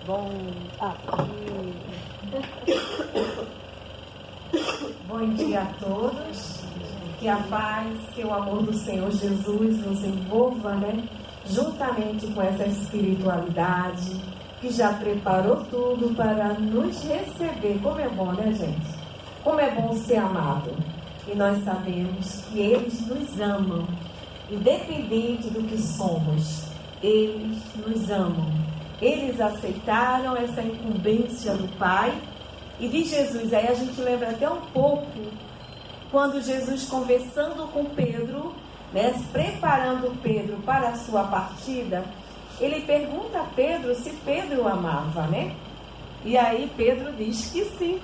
Bom dia a todos. Que a paz, que o amor do Senhor Jesus nos envolva, juntamente com essa espiritualidade que já preparou tudo para nos receber. Como é bom, gente? Como é bom ser amado. E nós sabemos que eles nos amam, independente do que somos. Eles nos amam. Eles aceitaram essa incumbência do Pai e de Jesus. Aí a gente lembra até um pouco quando Jesus, conversando com Pedro, preparando Pedro para a sua partida, ele pergunta a Pedro se Pedro o amava, E aí Pedro diz que sim.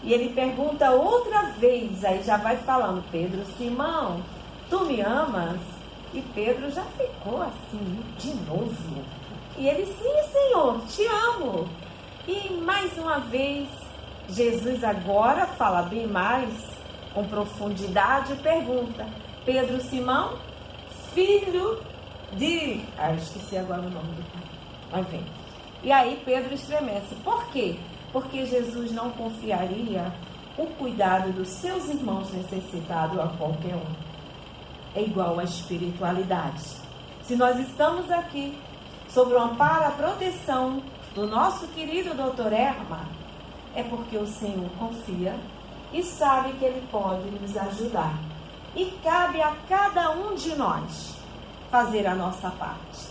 E ele pergunta outra vez, aí já vai falando, Pedro, Simão, tu me amas? E Pedro já ficou assim, de novo. E ele, sim, Senhor, te amo. E mais uma vez, Jesus agora fala bem mais, com profundidade, e pergunta, Pedro, Simão, filho de... esqueci agora o nome do pai. Mas vem. E aí Pedro estremece. Por quê? Porque Jesus não confiaria o cuidado dos seus irmãos necessitados a qualquer um. É igual à espiritualidade. Se nós estamos aqui sobre o amparo, a proteção do nosso querido Dr. Erma, é porque o Senhor confia e sabe que Ele pode nos ajudar. E cabe a cada um de nós fazer a nossa parte.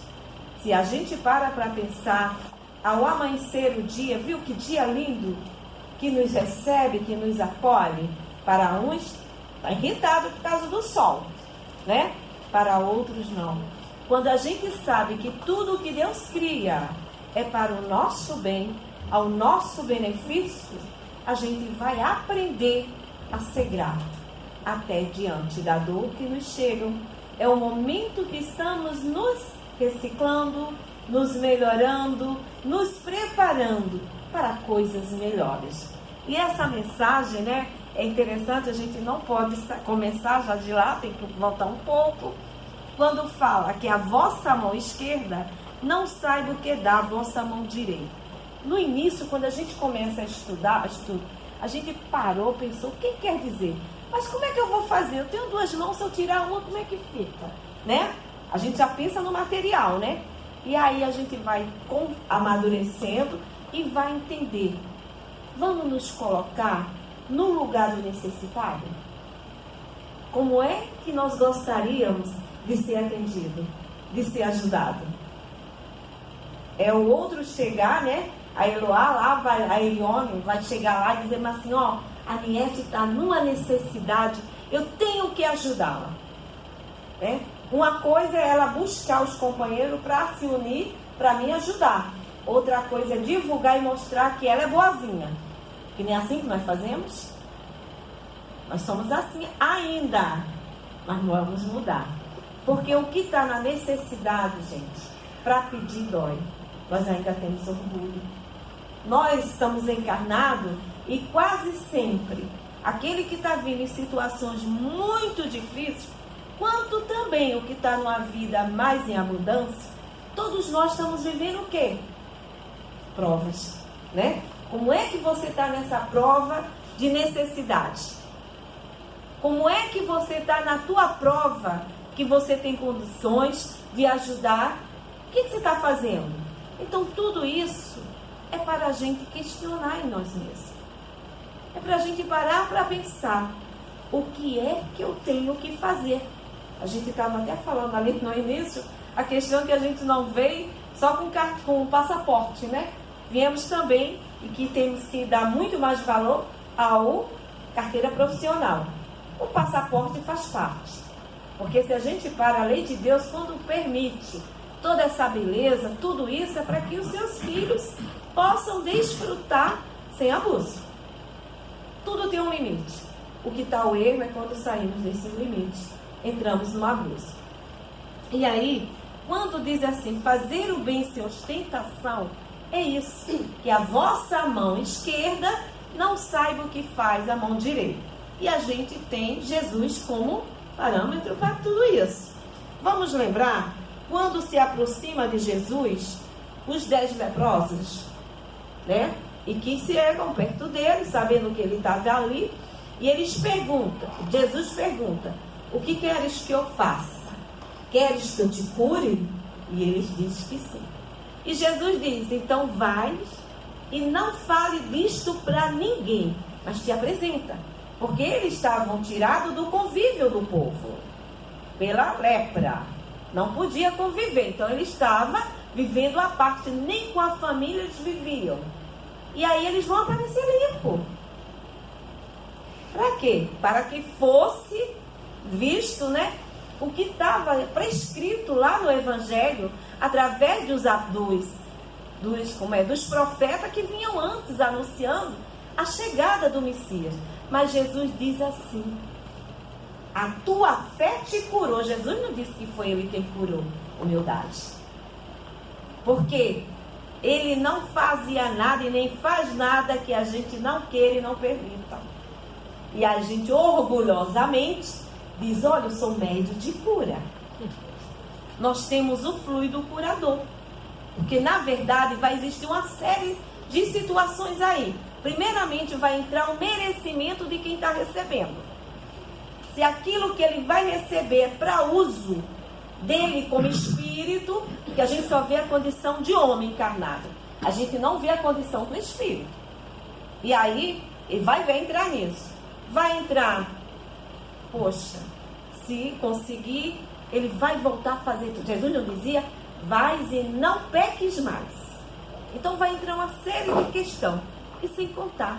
Se a gente para pensar, ao amanhecer o dia, viu que dia lindo que nos recebe, que nos acolhe? Para uns, está irritado por causa do sol, Para outros, não. Quando a gente sabe que tudo o que Deus cria é para o nosso bem, ao nosso benefício, a gente vai aprender a ser grato, até diante da dor que nos chega. É o momento que estamos nos reciclando, nos melhorando, nos preparando para coisas melhores. E essa mensagem, é interessante, a gente não pode começar já de lá, tem que voltar um pouco. Quando fala que a vossa mão esquerda não saiba o que dá a vossa mão direita. No início, quando a gente começa a estudar, a gente parou, pensou, o que quer dizer? Mas como é que eu vou fazer? Eu tenho duas mãos, se eu tirar uma, como é que fica? A gente já pensa no material, E aí a gente vai amadurecendo e vai entender. Vamos nos colocar no lugar do necessitado? Como é que nós gostaríamos de ser atendido, de ser ajudado? É o outro chegar, A Eloá lá, a Elione vai chegar lá e dizer assim, a Niete está numa necessidade, eu tenho que ajudá-la. Uma coisa é ela buscar os companheiros para se unir, para me ajudar. Outra coisa é divulgar e mostrar que ela é boazinha. Que nem assim que nós fazemos. Nós somos assim ainda, mas vamos mudar. Porque o que está na necessidade, gente, para pedir dói. Nós ainda temos orgulho. Nós estamos encarnados e quase sempre aquele que está vindo em situações muito difíceis, quanto também o que está numa vida mais em abundância, todos nós estamos vivendo o quê? Provas, Como é que você está nessa prova de necessidade? Como é que você está na tua prova que você tem condições de ajudar? O que você está fazendo? Então tudo isso é para a gente questionar em nós mesmos. É para a gente parar para pensar o que é que eu tenho que fazer. A gente estava até falando ali no início, a questão que a gente não veio só com o passaporte, Viemos também e que temos que dar muito mais valor ao carteira profissional. O passaporte faz parte. Porque se a gente para, a lei de Deus, quando permite toda essa beleza, tudo isso é para que os seus filhos possam desfrutar sem abuso. Tudo tem um limite. O que está o erro é quando saímos desses limites, entramos no abuso. E aí, quando diz assim, fazer o bem sem ostentação, é isso, que a vossa mão esquerda não saiba o que faz a mão direita. E a gente tem Jesus como parâmetro para tudo isso. Vamos lembrar, quando se aproxima de Jesus, os 10 leprosos, né? E que se chegam perto dele, sabendo que ele estava ali, e eles perguntam, Jesus pergunta: o que queres que eu faça? Queres que eu te cure? E eles dizem que sim. E Jesus diz: então vais e não fale disto para ninguém, mas te apresenta. Porque eles estavam tirados do convívio do povo, pela lepra. Não podia conviver, então ele estava vivendo à parte, nem com a família eles viviam. E aí eles vão aparecer limpo. Para quê? Para que fosse visto, né, o que estava prescrito lá no Evangelho, através dos profetas que vinham antes anunciando a chegada do Messias. Mas Jesus diz assim: a tua fé te curou. Jesus não disse que foi ele quem curou. Humildade. Porque ele não fazia nada e nem faz nada que a gente não queira e não permita. E a gente orgulhosamente diz: olha, eu sou médio de cura. Nós temos o fluido curador. Porque na verdade vai existir uma série de situações aí. Primeiramente vai entrar o merecimento de quem está recebendo. Se aquilo que ele vai receber é para uso dele como espírito, que a gente só vê a condição de homem encarnado, a gente não vê a condição do espírito. E aí ele vai entrar nisso. Vai entrar, poxa, se conseguir, ele vai voltar a fazer tudo. Jesus não dizia: vais e não peques mais. Então vai entrar uma série de questões. E sem contar,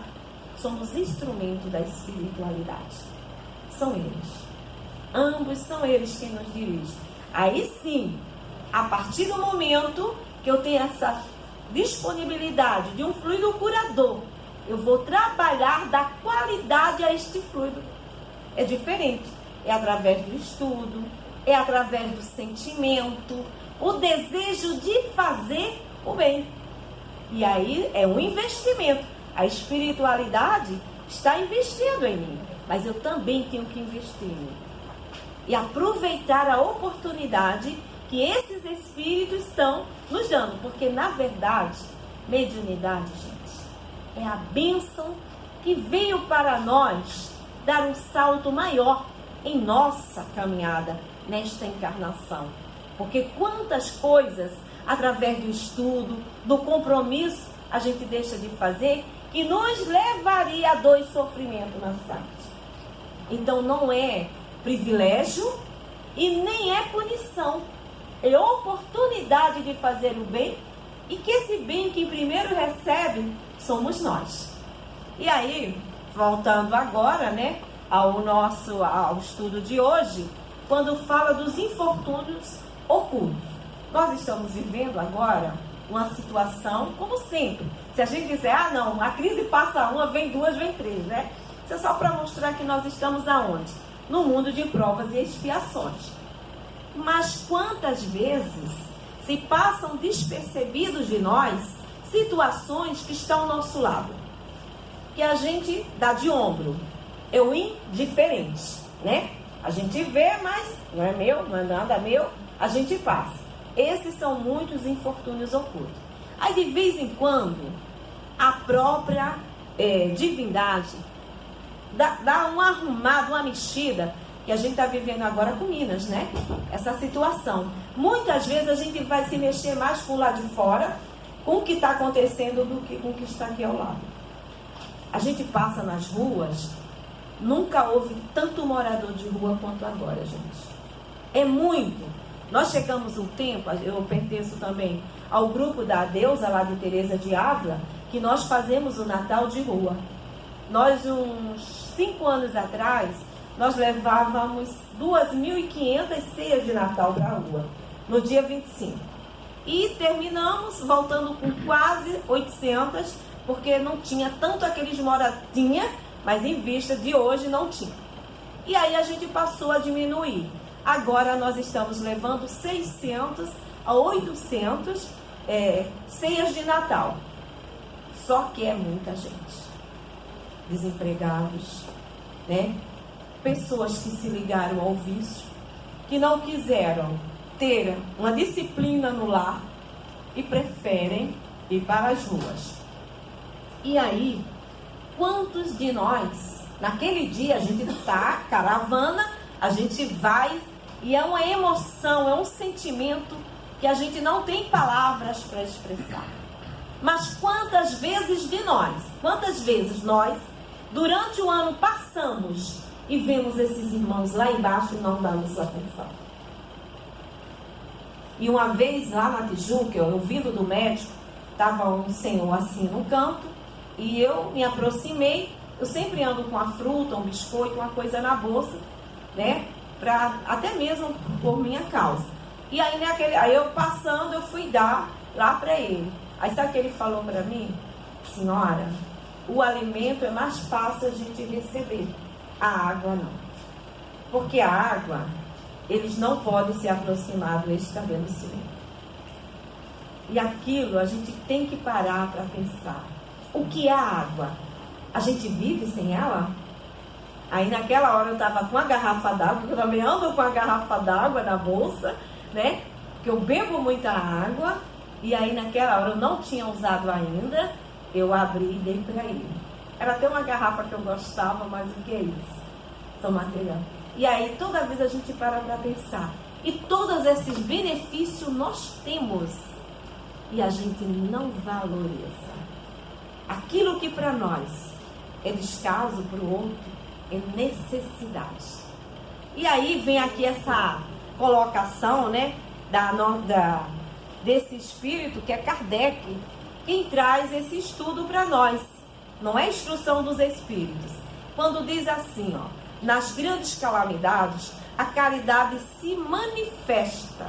somos instrumento da espiritualidade. São eles. Ambos são eles quem nos dirigem. Aí sim, a partir do momento que eu tenho essa disponibilidade de um fluido curador, eu vou trabalhar da qualidade a este fluido. É diferente. É através do estudo, é através do sentimento, o desejo de fazer o bem. E aí é um investimento. A espiritualidade está investindo em mim, mas eu também tenho que investir em mim. E aproveitar a oportunidade que esses espíritos estão nos dando. Porque, na verdade, mediunidade, gente, é a bênção que veio para nós dar um salto maior em nossa caminhada nesta encarnação. Porque quantas coisas, através do estudo, do compromisso, a gente deixa de fazer, que nos levaria a dor e sofrimento na frente. Então não é privilégio e nem é punição. É oportunidade de fazer o bem, e que esse bem que primeiro recebe somos nós. E aí, voltando agora, né, ao estudo de hoje, quando fala dos infortúnios ocultos. Nós estamos vivendo agora uma situação, como sempre. Se a gente dizer: ah não, a crise passa uma, vem duas, vem três, né? Isso é só para mostrar que nós estamos aonde? No mundo de provas e expiações. Mas quantas vezes se passam despercebidos de nós situações que estão ao nosso lado, que a gente dá de ombro, é o indiferente, né? A gente vê, mas não é meu, não é nada meu, a gente passa. Esses são muitos infortúnios ocultos. Aí de vez em quando a própria divindade dá uma arrumada, uma mexida, que a gente está vivendo agora com Minas, né? Essa situação. Muitas vezes a gente vai se mexer mais com o lado de fora, com o que está acontecendo, do que com o que está aqui ao lado. A gente passa nas ruas, nunca houve tanto morador de rua quanto agora, gente. É muito. Nós chegamos um tempo, eu pertenço também ao grupo da deusa lá de Teresa de Ávila, que nós fazemos o Natal de rua. Nós, uns 5 anos atrás, nós levávamos 2.500 ceias de Natal para a rua, no dia 25. E terminamos voltando com quase 800, porque não tinha tanto aqueles moradinha, mas em vista de hoje não tinha. E aí a gente passou a diminuir. Agora nós estamos levando 600 a 800 ceias de Natal. Só que é muita gente. Desempregados, né? Pessoas que se ligaram ao vício, que não quiseram ter uma disciplina no lar e preferem ir para as ruas. E aí, quantos de nós, naquele dia a gente tá, caravana, a gente vai, e é uma emoção, é um sentimento que a gente não tem palavras para expressar. Mas quantas vezes nós, durante o ano, passamos e vemos esses irmãos lá embaixo e não damos atenção? E uma vez lá na Tijuca, eu vindo do médico, estava um senhor assim no canto, e eu me aproximei. Eu sempre ando com a fruta, um biscoito, uma coisa na bolsa, né? Até mesmo por minha causa. E aí, aí eu passando, eu fui dar lá para ele. Aí sabe o que ele falou para mim? Senhora, o alimento é mais fácil a gente receber, a água não. Porque a água, eles não podem se aproximar do estabelecimento. E aquilo a gente tem que parar para pensar. O que é a água? A gente vive sem ela? Aí naquela hora eu estava com a garrafa d'água, eu também ando com a garrafa d'água na bolsa, né? Porque eu bebo muita água. E aí naquela hora eu não tinha usado ainda, eu abri e dei para ele. Era até uma garrafa que eu gostava, mas o que é isso? São material. E aí toda vez a gente para pensar. E todos esses benefícios nós temos. E a gente não valoriza. Aquilo que para nós é descaso, para o outro é necessidade. E aí vem aqui essa colocação, né, desse espírito que é Kardec, quem traz esse estudo para nós. Não é instrução dos espíritos. Quando diz assim, ó, nas grandes calamidades, a caridade se manifesta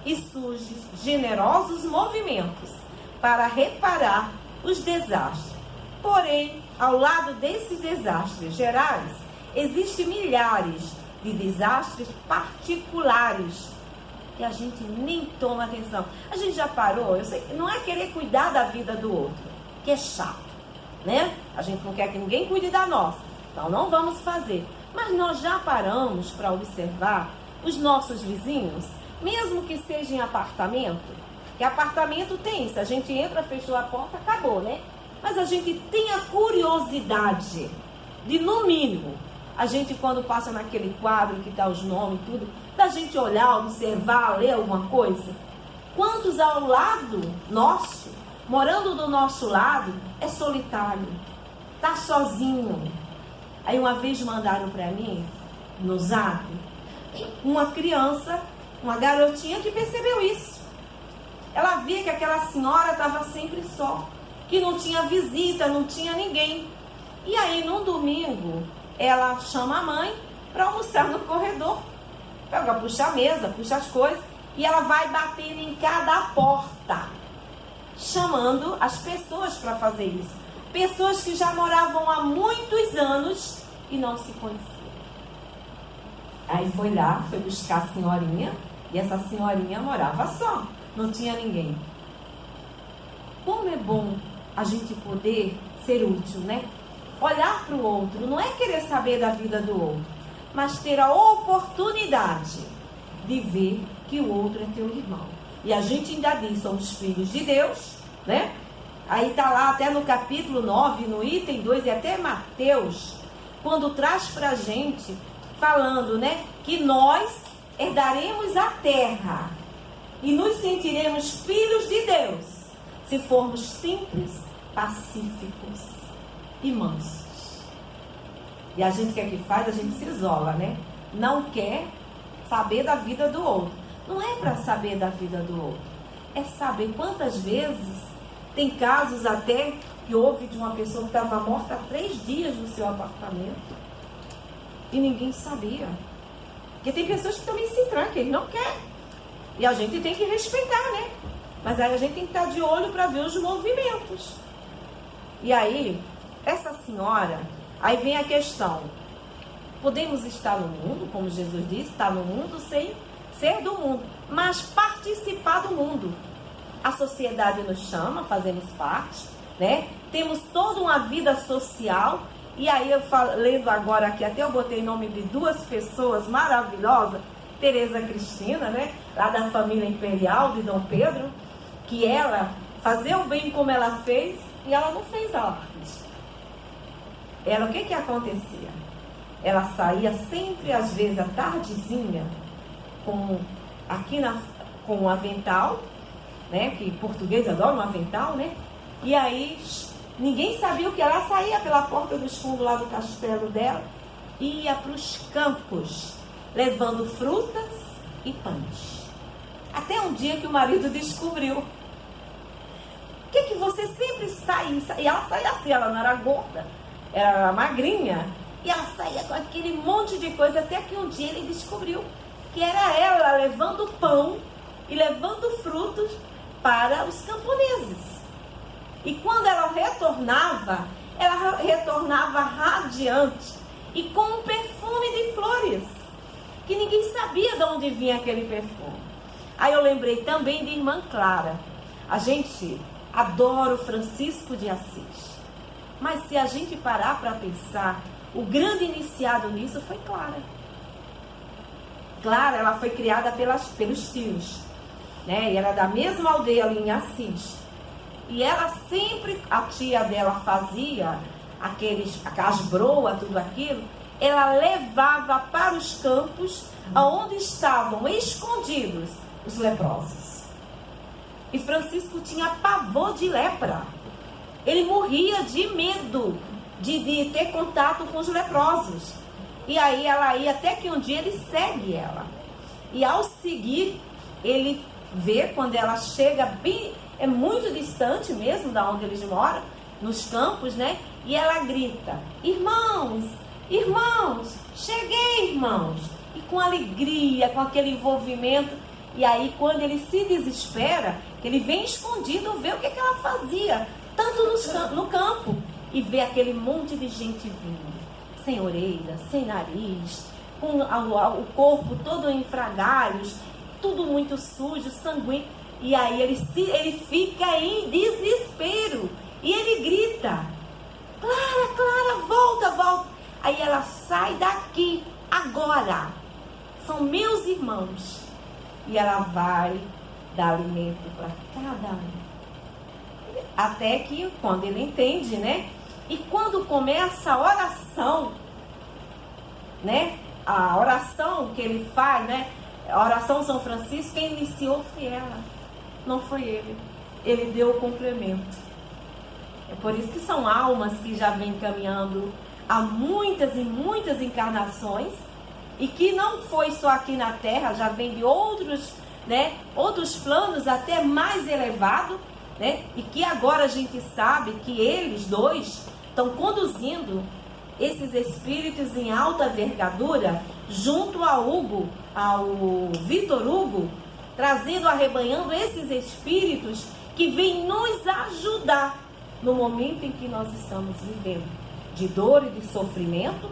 e surgem generosos movimentos para reparar os desastres. Porém, ao lado desses desastres gerais, existem milhares de desastres particulares que a gente nem toma atenção. A gente já parou, eu sei que não é querer cuidar da vida do outro, que é chato, né? A gente não quer que ninguém cuide da nossa, então não vamos fazer. Mas nós já paramos para observar os nossos vizinhos, mesmo que seja em apartamento, que apartamento tem isso, a gente entra, fechou a porta, acabou, né? Mas a gente tem a curiosidade de, no mínimo, a gente quando passa naquele quadro que está os nomes e tudo, da gente olhar, observar, ler alguma coisa. Quantos ao lado nosso, morando do nosso lado, é solitário, está sozinho? Aí uma vez mandaram para mim, no zap, uma criança, uma garotinha que percebeu isso. Ela via que aquela senhora estava sempre só, que não tinha visita, não tinha ninguém. E aí, num domingo, ela chama a mãe para almoçar no corredor. Pega, puxa a mesa, puxa as coisas, e ela vai batendo em cada porta, chamando as pessoas para fazer isso. Pessoas que já moravam há muitos anos e não se conheciam. Aí foi lá, foi buscar a senhorinha, e essa senhorinha morava só, não tinha ninguém. Como é bom a gente poder ser útil, né? Olhar para o outro, não é querer saber da vida do outro, mas ter a oportunidade de ver que o outro é teu irmão. E a gente ainda diz, somos filhos de Deus, né? Aí está lá até no capítulo 9, no item 2, e até Mateus, quando traz para a gente, falando, né, que nós herdaremos a terra e nos sentiremos filhos de Deus, se formos simples, pacíficos e mansos. E a gente, o que é que faz? A gente se isola, né? Não quer saber da vida do outro. Não é para saber da vida do outro, é saber quantas vezes tem casos até que houve de uma pessoa que estava morta há 3 dias no seu apartamento e ninguém sabia. Porque tem pessoas que também se trancam, eles não querem. E a gente tem que respeitar, né? Mas aí a gente tem que estar de olho para ver os movimentos. E aí, essa senhora, aí vem a questão. Podemos estar no mundo, como Jesus disse, estar no mundo sem ser do mundo, mas participar do mundo. A sociedade nos chama, fazemos parte, né? Temos toda uma vida social. E aí eu lendo agora aqui, até eu botei o nome de 2 pessoas maravilhosas, Tereza Cristina, né? Lá da família imperial de Dom Pedro, que ela, fazer o bem como ela fez, E ela não fez alarde. Ela, o que acontecia? Ela saía sempre, às vezes, à tardezinha, com um avental, né? Que português adora um avental, né? E aí, ninguém sabia o que. Ela saía pela porta dos fundos lá do castelo dela e ia para os campos, levando frutas e pães. Até um dia que o marido descobriu. O que você sempre sai? E ela saía assim, ela não era gorda, era magrinha. E ela saía com aquele monte de coisa, até que um dia ele descobriu que era ela levando pão e levando frutos para os camponeses. E quando ela retornava radiante e com um perfume de flores, que ninguém sabia de onde vinha aquele perfume. Aí eu lembrei também de Irmã Clara. A gente adora o Francisco de Assis. Mas se a gente parar para pensar, o grande iniciado nisso foi Clara. Clara, ela foi criada pelos tios, né? E era da mesma aldeia ali em Assis. E ela sempre, a tia dela fazia aquelas broas, tudo aquilo, ela levava para os campos onde estavam escondidos os leprosos. E Francisco tinha pavor de lepra. Ele morria de medo de ter contato com os leprosos. E aí ela ia, até que um dia ele segue ela. E ao seguir, ele vê quando ela chega bem, é muito distante mesmo da onde eles moram, nos campos, né? E ela grita: irmãos, irmãos, cheguei, irmãos. E com alegria, com aquele envolvimento. E aí quando ele se desespera, que ele vem escondido, vê o que ela fazia, tanto no campo, e vê aquele monte de gente vindo, sem orelha, sem nariz, com o corpo todo em frangalhos, tudo muito sujo, sanguíneo. E aí ele fica em desespero. E ele grita: Clara, Clara, volta, volta. Aí ela: sai daqui, agora. São meus irmãos. E ela vai dar alimento para cada um. Até que quando ele entende, né? E quando começa a oração, né? A oração que ele faz, né? A oração São Francisco, quem iniciou foi ela. Não foi ele. Ele deu o complemento. É por isso que são almas que já vêm caminhando há muitas e muitas encarnações, e que não foi só aqui na Terra, já vem de outros, né? Outros planos até mais elevados, né? E que agora a gente sabe que eles dois estão conduzindo esses espíritos em alta envergadura junto ao Vitor Hugo, trazendo, arrebanhando esses espíritos que vêm nos ajudar no momento em que nós estamos vivendo de dor e de sofrimento,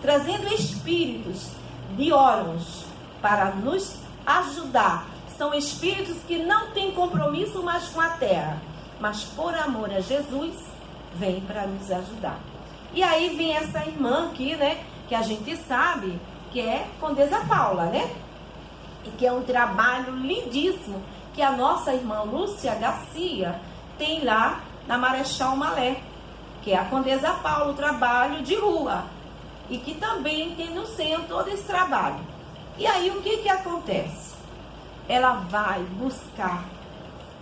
trazendo espíritos de órgãos para nos ajudar. São espíritos que não têm compromisso mais com a terra, mas por amor a Jesus, vêm para nos ajudar. E aí vem essa irmã aqui, né, que a gente sabe que é Condesa Paula, né? E que é um trabalho lindíssimo que a nossa irmã Lúcia Garcia tem lá na Marechal Malé, que é a Condesa Paula, o trabalho de rua, e que também tem no centro todo esse trabalho. E aí o que acontece? Ela vai buscar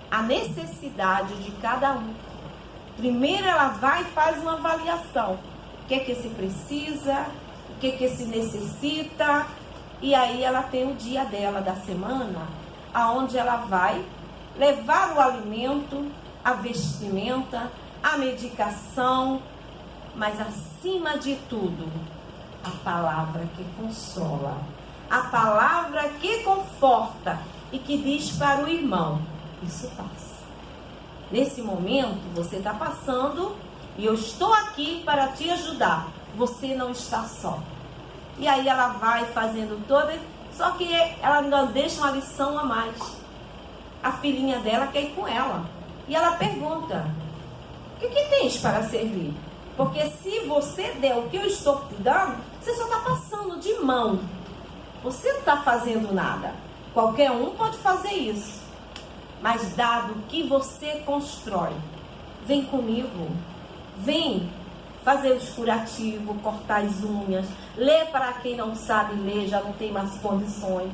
a necessidade de cada um. Primeiro ela vai e faz uma avaliação. O que se precisa, o que se necessita. E aí ela tem o dia dela da semana, aonde ela vai levar o alimento, a vestimenta, a medicação, mas acima de tudo, a palavra que consola, a palavra que conforta e que diz para o irmão: isso passa. Nesse momento você está passando e eu estou aqui para te ajudar. Você não está só. E aí ela vai fazendo toda, só que ela ainda deixa uma lição a mais. A filhinha dela quer ir com ela. E ela pergunta: o que tens para servir? Porque se você der o que eu estou te dando, você só está passando de mão. Você não está fazendo nada. Qualquer um pode fazer isso. Mas dado que você constrói, vem comigo, vem fazer os curativos, cortar as unhas, ler para quem não sabe ler, já não tem mais condições,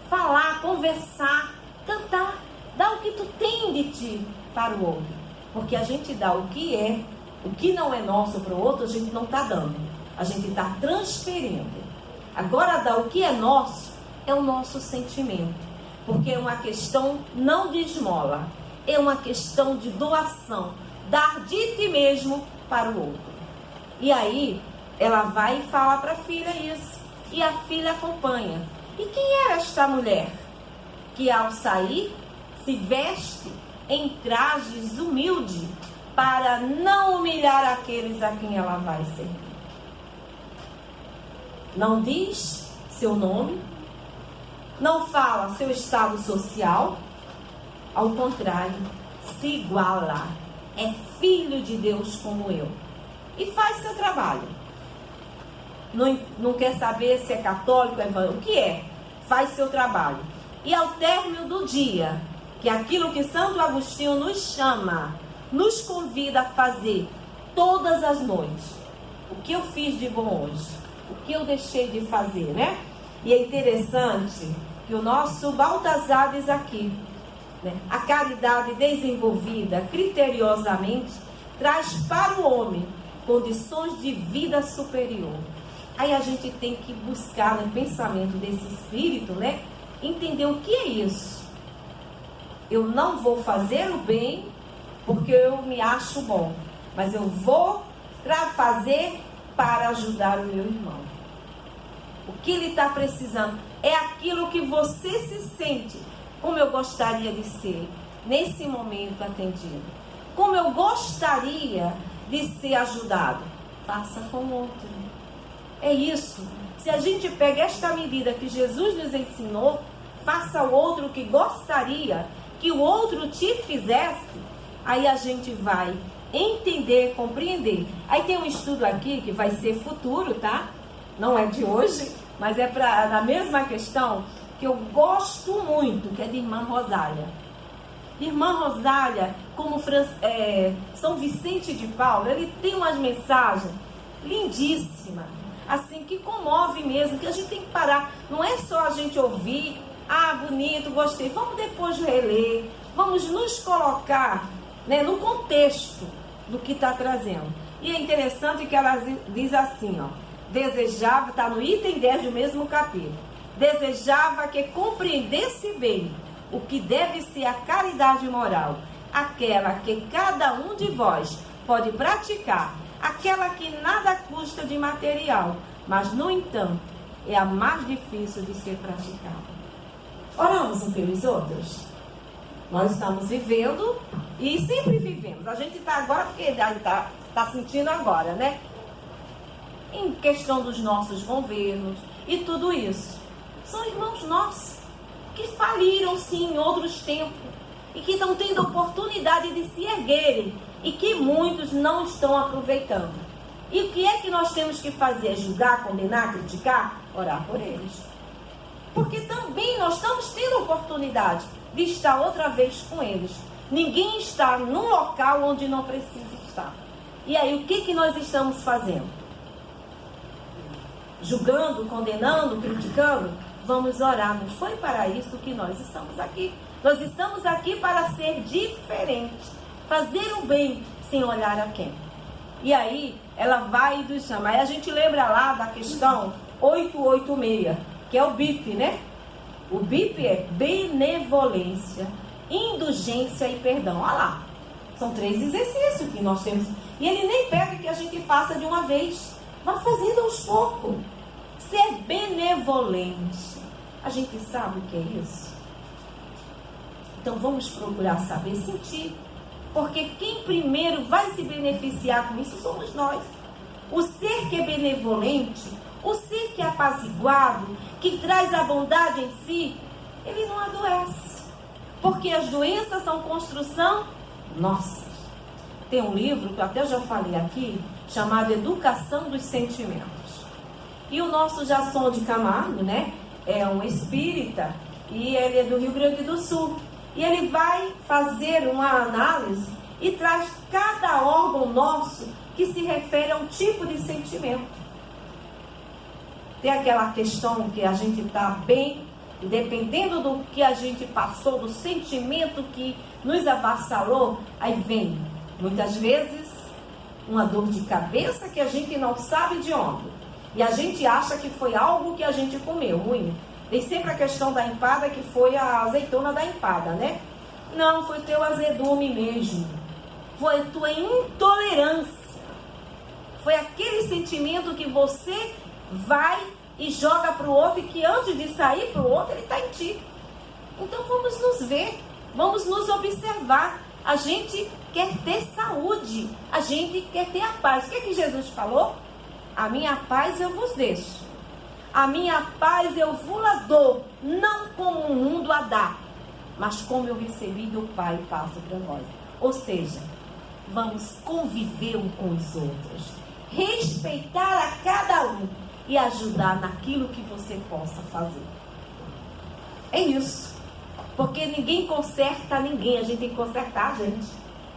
falar, conversar, cantar, dá o que tu tem de ti para o outro, porque a gente dá o que não é nosso para o outro, a gente não está dando, a gente está transferindo. Agora dar o que é nosso é o nosso sentimento, porque é uma questão não de esmola, é uma questão de doação, dar de ti mesmo para o outro. E aí ela vai e fala para a filha isso, e a filha acompanha. E quem era esta mulher que ao sair se veste em trajes humildes para não humilhar aqueles a quem ela vai servir? Não diz seu nome, não fala seu estado social, ao contrário, se iguala, é filho de Deus como eu, e faz seu trabalho. Não quer saber se é católico, evangélico, o que é? Faz seu trabalho. E ao término do dia, que é aquilo que Santo Agostinho nos chama, nos convida a fazer todas as noites. O que eu fiz de bom hoje? O que eu deixei de fazer, né? E é interessante que o nosso Baltazar diz aqui, né? A caridade desenvolvida criteriosamente traz para o homem condições de vida superior. Aí a gente tem que buscar no pensamento desse espírito, né? Entender o que é isso. Eu não vou fazer o bem porque eu me acho bom, mas eu vou fazer para ajudar o meu irmão. O que ele está precisando é aquilo que você se sente. Como eu gostaria de ser nesse momento atendido. Como eu gostaria de ser ajudado. Faça com o outro. É isso. Se a gente pega esta medida que Jesus nos ensinou, faça o outro que gostaria que o outro te fizesse, aí a gente vai entender, compreender. Aí tem um estudo aqui que vai ser futuro, tá? Não é de hoje, mas é na mesma questão que eu gosto muito, que é de Irmã Rosália. Irmã Rosália, como São Vicente de Paulo, ele tem umas mensagens lindíssimas, assim, que comove mesmo, que a gente tem que parar. Não é só a gente ouvir, bonito, gostei, vamos depois reler, vamos nos colocar, né, no contexto do que está trazendo. E é interessante que ela diz assim, ó, desejava, está no item 10 do mesmo capítulo, desejava que compreendesse bem o que deve ser a caridade moral, aquela que cada um de vós pode praticar, aquela que nada custa de material, mas, no entanto, é a mais difícil de ser praticada. Oramos uns pelos outros. Nós estamos vivendo e sempre vivemos. A gente está agora, porque está sentindo agora, né? Em questão dos nossos governos e tudo isso. São irmãos nossos que faliram sim em outros tempos e que estão tendo oportunidade de se erguerem e que muitos não estão aproveitando. E o que é que nós temos que fazer? Julgar, condenar, criticar? Orar por eles. Porque também nós estamos tendo oportunidade de estar outra vez com eles. Ninguém está num local onde não precisa estar. E aí o que nós estamos fazendo? Julgando, condenando, criticando? Vamos orar. Não foi para isso que nós estamos aqui. Nós estamos aqui para ser diferentes. Fazer o bem sem olhar a quem. E aí ela vai e nos chama. Aí a gente lembra lá da questão 886, que é o BIP, né? O BIP é benevolência, indulgência e perdão. Olha lá, são 3 exercícios que nós temos. E ele nem pede que a gente faça de uma vez. Vá fazendo aos poucos. Ser benevolente. A gente sabe o que é isso? Então vamos procurar saber, sentir. Porque quem primeiro vai se beneficiar com isso somos nós. O ser que é benevolente, o ser que é apaziguado, que traz a bondade em si, ele não adoece. Porque as doenças são construção nossa. Tem um livro, que eu até já falei aqui, chamado Educação dos Sentimentos. E o nosso Jason de Camargo, né, é um espírita, e ele é do Rio Grande do Sul. E ele vai fazer uma análise e traz cada órgão nosso que se refere a um tipo de sentimento. Tem aquela questão que a gente está bem, e dependendo do que a gente passou, do sentimento que nos avassalou, aí vem, muitas vezes, uma dor de cabeça que a gente não sabe de onde. E a gente acha que foi algo que a gente comeu, ruim. Tem sempre a questão da empada, que foi a azeitona da empada, né? Não, foi teu azedume mesmo. Foi tua intolerância. Foi aquele sentimento que você vai e joga para o outro, e que antes de sair para o outro, ele está em ti. Então vamos nos ver, vamos nos observar. A gente quer ter saúde, a gente quer ter a paz. O que é que Jesus falou? A minha paz eu vos deixo. A minha paz eu vos la dou, não como o mundo a dá, mas como eu recebi do Pai, passo para vós. Ou seja, vamos conviver um com os outros, respeitar a cada um e ajudar naquilo que você possa fazer. É isso. Porque ninguém conserta ninguém, a gente tem que consertar a gente,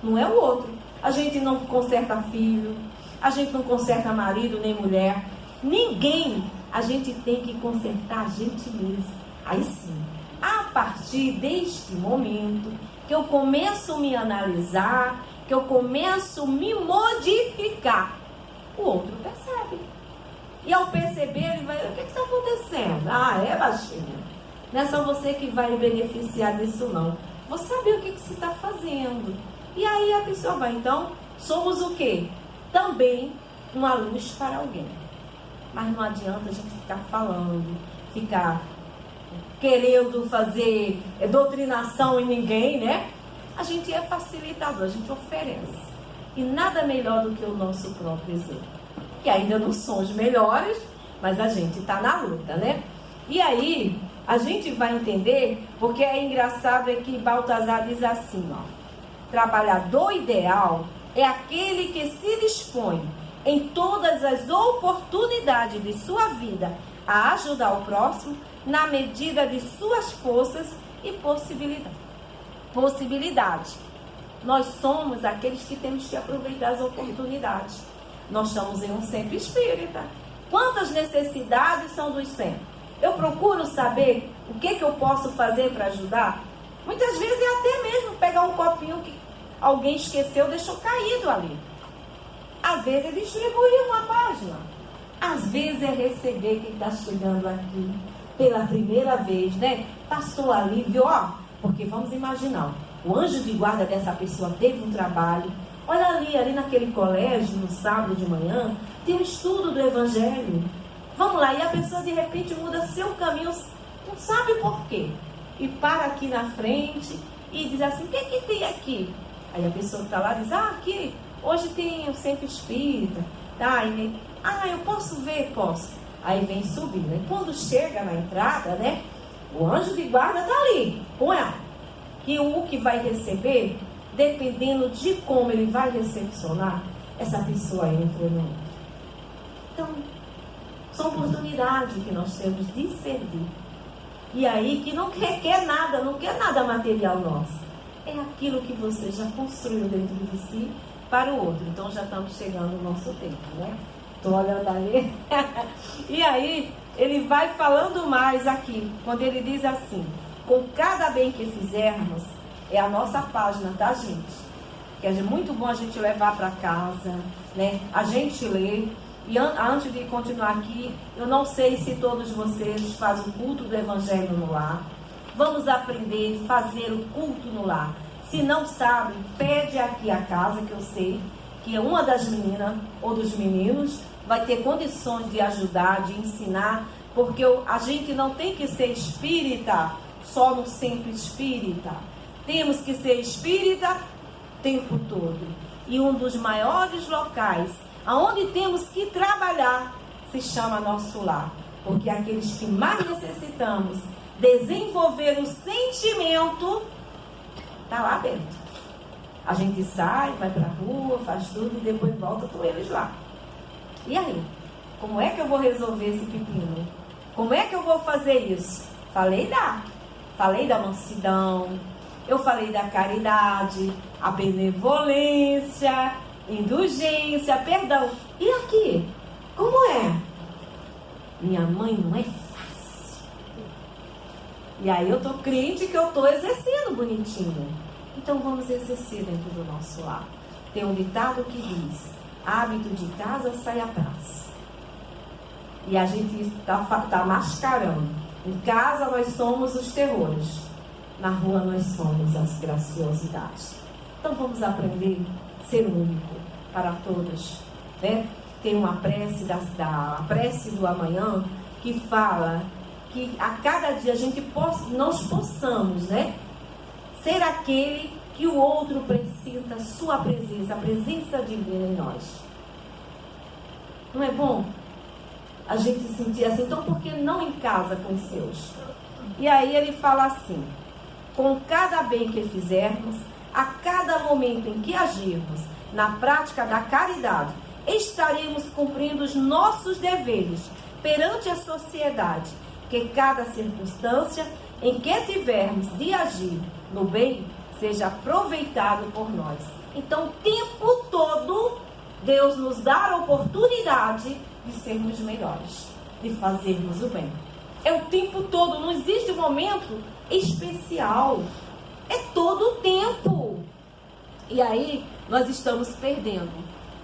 não é o outro. A gente não conserta filho, a gente não conserta marido nem mulher, ninguém. A gente tem que consertar a gente mesmo. Aí sim, a partir deste momento que eu começo a me analisar, que eu começo a me modificar, o outro percebe. E ao perceber, ele vai, o que está acontecendo? Ah, é, baixinha. Não é só você que vai beneficiar disso, não. Vou saber o que você está fazendo. E aí a pessoa vai. Então, somos o quê? Também uma luz para alguém. Mas não adianta a gente ficar falando, ficar querendo fazer doutrinação em ninguém, né? A gente é facilitador, a gente oferece. E nada melhor do que o nosso próprio exemplo. Que ainda não são os melhores, mas a gente está na luta, né? E aí, a gente vai entender, porque é engraçado é que Baltazar diz assim, ó. Trabalhador ideal é aquele que se dispõe em todas as oportunidades de sua vida a ajudar o próximo na medida de suas forças e possibilidades. Nós somos aqueles que temos que aproveitar as oportunidades. Nós estamos em um centro espírita. Quantas necessidades são dos centros? Eu procuro saber o que eu posso fazer para ajudar. Muitas vezes é até mesmo pegar um copinho que alguém esqueceu, deixou caído ali. Às vezes é distribuir uma página. Às vezes é receber quem está chegando aqui pela primeira vez, né? Passou ali, viu? Ó, porque vamos imaginar, o anjo de guarda dessa pessoa teve um trabalho. Olha ali naquele colégio, no sábado de manhã, tem um estudo do Evangelho. Vamos lá, e a pessoa de repente muda seu caminho, não sabe por quê. E para aqui na frente e diz assim, o que é que tem aqui? Aí a pessoa que está lá diz, aqui, hoje tem o centro espírita. Eu posso ver? Posso. Aí vem subindo. E quando chega na entrada, né, o anjo de guarda está ali, com ela. Que o que vai receber, dependendo de como ele vai recepcionar, essa pessoa entra no outro. Então, são oportunidades que nós temos de servir. E aí que não requer nada, não quer nada material nosso. É aquilo que você já construiu dentro de si para o outro. Então já estamos chegando no nosso tempo, né? Estou olhando ali. E aí, ele vai falando mais aqui, quando ele diz assim, com cada bem que fizermos, é a nossa página, tá, gente? Que é muito bom a gente levar para casa, né? A gente lê. E antes de continuar aqui, eu não sei se todos vocês fazem o culto do Evangelho no lar. Vamos aprender a fazer o culto no lar. Se não sabe, pede aqui a casa, que eu sei que uma das meninas ou dos meninos vai ter condições de ajudar, de ensinar, porque a gente não tem que ser espírita só no centro espírita. Temos que ser espírita o tempo todo. E um dos maiores locais aonde temos que trabalhar se chama nosso lar, porque aqueles que mais necessitamos desenvolver o sentimento está lá dentro. A gente sai, vai para a rua, faz tudo e depois volta com eles lá. E aí? Como é que eu vou resolver esse pepino? Como é que eu vou fazer isso? Falei da mansidão, Eu falei da caridade, a benevolência, indulgência, perdão. E aqui? Como é? Minha mãe não é fácil. E aí eu tô crente que eu tô exercendo bonitinho. Então vamos exercer dentro do nosso lar. Tem um ditado que diz: hábito de casa sai a praça. E a gente tá mascarando. Em casa nós somos os terrores. Na rua nós somos as graciosidades. Então vamos aprender a ser único para todos, né? Tem uma prece da prece do amanhã que fala que a cada dia nós possamos, né, ser aquele que o outro presinta sua presença, a presença divina em nós. Não é bom a gente sentir assim? Então por que não em casa com os seus? E aí ele fala assim: com cada bem que fizermos, a cada momento em que agirmos na prática da caridade, estaremos cumprindo os nossos deveres perante a sociedade, que cada circunstância em que tivermos de agir no bem seja aproveitado por nós. Então, o tempo todo, Deus nos dá a oportunidade de sermos melhores, de fazermos o bem. É o tempo todo, não existe um momento especial. É todo o tempo. E aí, nós estamos perdendo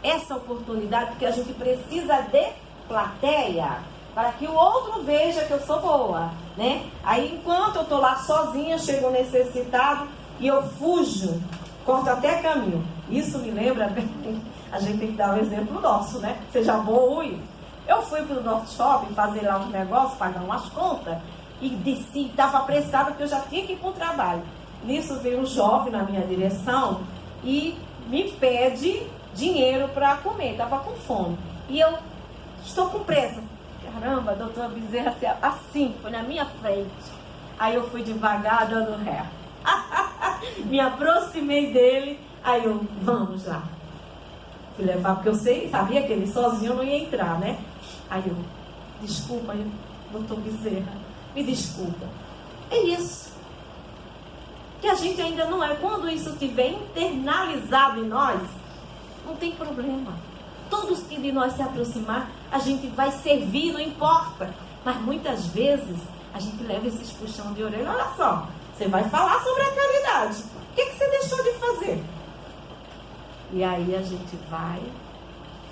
essa oportunidade, porque a gente precisa de plateia, para que o outro veja que eu sou boa, né? Aí, enquanto eu estou lá sozinha, chega um necessitado e eu fujo, corto até caminho. Isso me lembra bem, a gente tem que dar um exemplo nosso, né? Seja bom ou ir. Eu fui para o Norte Shopping fazer lá uns negócios, pagar umas contas, e desci, estava apressada porque eu já tinha que ir para o trabalho. Nisso veio um jovem na minha direção e me pede dinheiro para comer, estava com fome. E eu estou com pressa. Caramba, doutora Bezerra, assim, foi na minha frente. Aí eu fui devagar, dando ré. Me aproximei dele, aí eu, vamos lá. Fui levar, porque eu sabia que ele sozinho não ia entrar, né? Aí eu, desculpa, doutor Bezerra, me desculpa. É isso. Que a gente ainda não é. Quando isso estiver internalizado em nós, não tem problema. Todos que de nós se aproximar, a gente vai servir, não importa. Mas muitas vezes, a gente leva esses puxão de orelha. Olha só, você vai falar sobre a caridade. O que você deixou de fazer? E aí a gente vai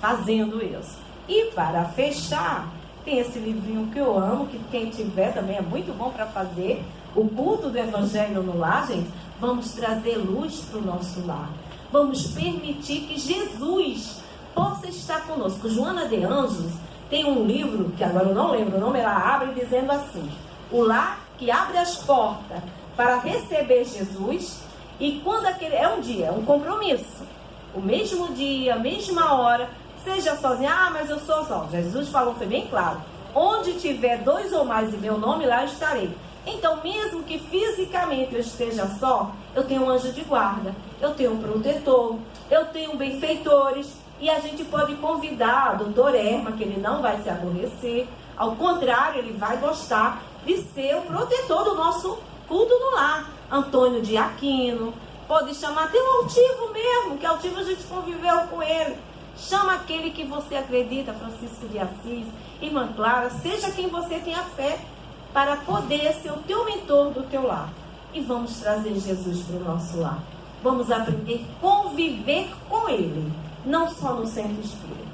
fazendo isso. E para fechar, tem esse livrinho que eu amo, que quem tiver também é muito bom para fazer. O culto do Evangelho no lar, gente. Vamos trazer luz para o nosso lar. Vamos permitir que Jesus possa estar conosco. Joana de Ângeles tem um livro, que agora eu não lembro o nome, ela abre dizendo assim: o lar que abre as portas para receber Jesus. E quando aquele é um dia, é um compromisso. O mesmo dia, a mesma hora, seja sozinho. Ah, mas eu sou só. Jesus falou, foi bem claro: onde tiver 2 ou mais em meu nome, lá eu estarei. Então, mesmo que fisicamente eu esteja só, eu tenho um anjo de guarda, eu tenho um protetor, eu tenho benfeitores, e a gente pode convidar o doutor Erma, que ele não vai se aborrecer, ao contrário, ele vai gostar de ser o protetor do nosso culto no lar. Antônio de Aquino, pode chamar, tem um altivo mesmo, que altivo a gente conviveu com ele. Chama aquele que você acredita, Francisco de Assis, Irmã Clara, seja quem você tenha fé, para poder ser o teu mentor do teu lar. E vamos trazer Jesus para o nosso lar. Vamos aprender a conviver com Ele, não só no centro espírita.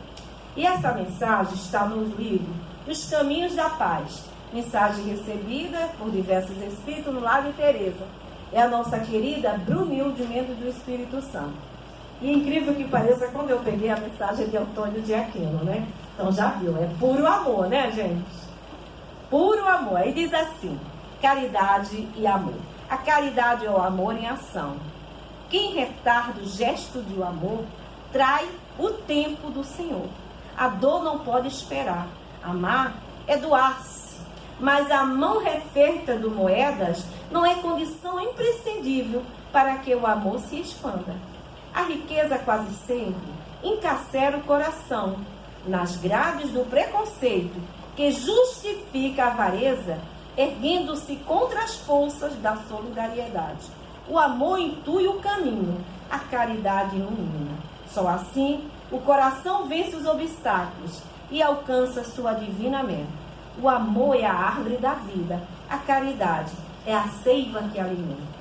E essa mensagem está no livro Os Caminhos da Paz. Mensagem recebida por diversos espíritos no lar de Teresa. É a nossa querida Brunilde Mendes do Espírito Santo. E incrível que pareça, quando eu peguei a mensagem de Antônio de Aquino, né? Então já viu, é puro amor, né, gente? Puro amor. Aí diz assim: caridade e amor. A caridade é o amor em ação. Quem retarda o gesto de amor trai o tempo do Senhor. A dor não pode esperar. Amar é doar-se. Mas a mão referta do moedas não é condição imprescindível para que o amor se expanda. A riqueza quase sempre encarcera o coração nas grades do preconceito, que justifica a avareza, erguendo-se contra as forças da solidariedade. O amor intui o caminho, a caridade ilumina. Só assim o coração vence os obstáculos e alcança sua divina meta. O amor é a árvore da vida, a caridade é a seiva que alimenta.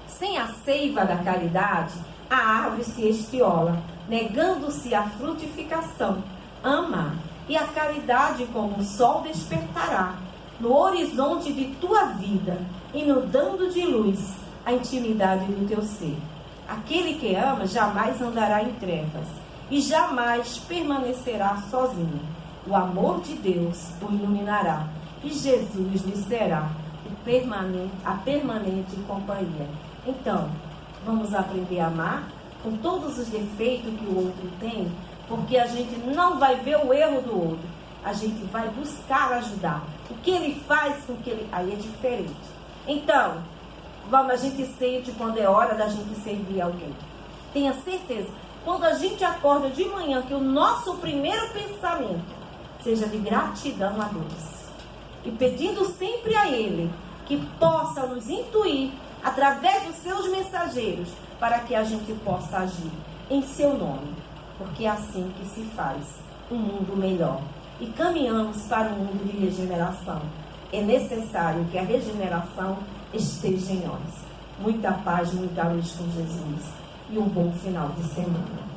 Sem a seiva da caridade, a árvore se estiola, negando-se a frutificação. Ama, e a caridade como o sol despertará no horizonte de tua vida, inundando de luz a intimidade do teu ser. Aquele que ama jamais andará em trevas e jamais permanecerá sozinho. O amor de Deus o iluminará e Jesus lhe será a permanente companhia. Então, vamos aprender a amar com todos os defeitos que o outro tem, porque a gente não vai ver o erro do outro, a gente vai buscar ajudar. O que ele faz com que ele... Aí é diferente. Então, a gente sente quando é hora da gente servir alguém. Tenha certeza, quando a gente acorda de manhã, que o nosso primeiro pensamento seja de gratidão a Deus. E pedindo sempre a Ele que possa nos intuir através dos seus mensageiros, para que a gente possa agir em seu nome, porque é assim que se faz um mundo melhor. E caminhamos para um mundo de regeneração. É necessário que a regeneração esteja em nós. Muita paz, muita luz com Jesus e um bom final de semana.